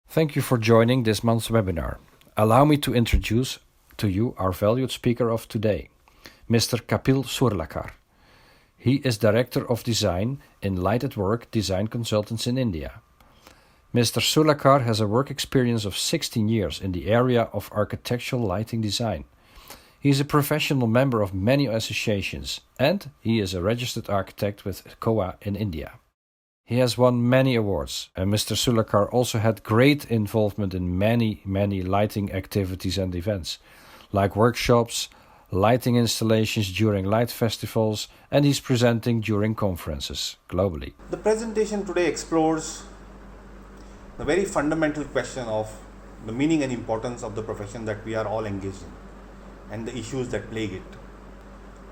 Thank you for joining this month's webinar. Allow me to introduce to you our valued speaker of today, Mr. Kapil Surlakar. He is Director of Design in Light at Work Design Consultants in India. Mr. Surlakar has a work experience of 16 years in the area of architectural lighting design. He is a professional member of many associations and he is a registered architect with COA in India. He has won many awards, and Mr. Surlakar also had great involvement in many lighting activities and events, like workshops, lighting installations during light festivals, and he's presenting during conferences globally. The presentation today explores the very fundamental question of the meaning and importance of the profession that we are all engaged in and the issues that plague it.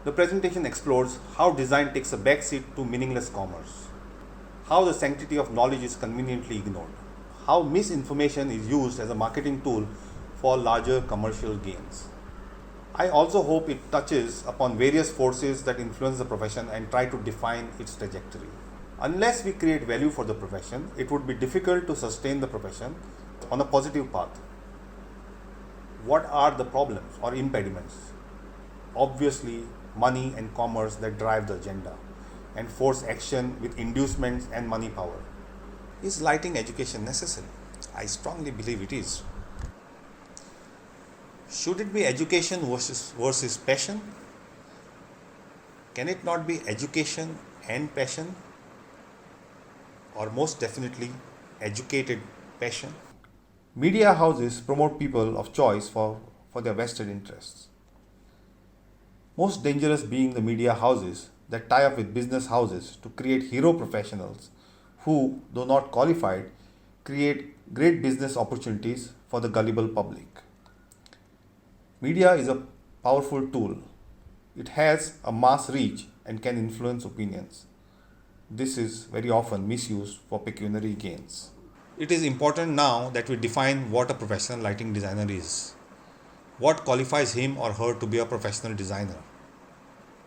The presentation explores how design takes a backseat to meaningless commerce, how the sanctity of knowledge is conveniently ignored, how misinformation is used as a marketing tool for larger commercial gains. I also hope it touches upon various forces that influence the profession and try to define its trajectory. Unless we create value for the profession, it would be difficult to sustain the profession on a positive path. What are the problems or impediments? Obviously, money and commerce that drive the agenda and force action with inducements and money power. Is lighting education necessary? I strongly believe it is. Should it be education versus passion? Can it not be education and passion? Or most definitely, educated passion? Media houses promote people of choice for their vested interests. Most dangerous being the media houses that tie up with business houses to create hero professionals who, though not qualified, create great business opportunities for the gullible public. Media is a powerful tool. It has a mass reach and can influence opinions. This is very often misused for pecuniary gains. It is important now that we define what a professional lighting designer is. What qualifies him or her to be a professional designer?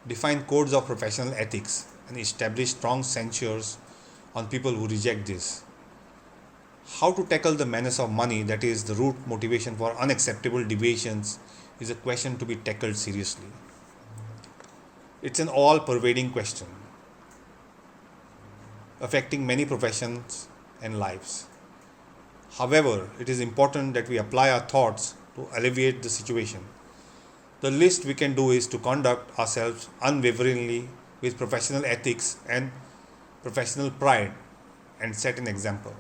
Define codes of professional ethics and establish strong censures on people who reject this. How to tackle the menace of money, that is the root motivation for unacceptable deviations, is a question to be tackled seriously. It's an all-pervading question affecting many professions and lives. However, it is important that we apply our thoughts to alleviate the situation. The least we can do is to conduct ourselves unwaveringly with professional ethics and professional pride and set an example.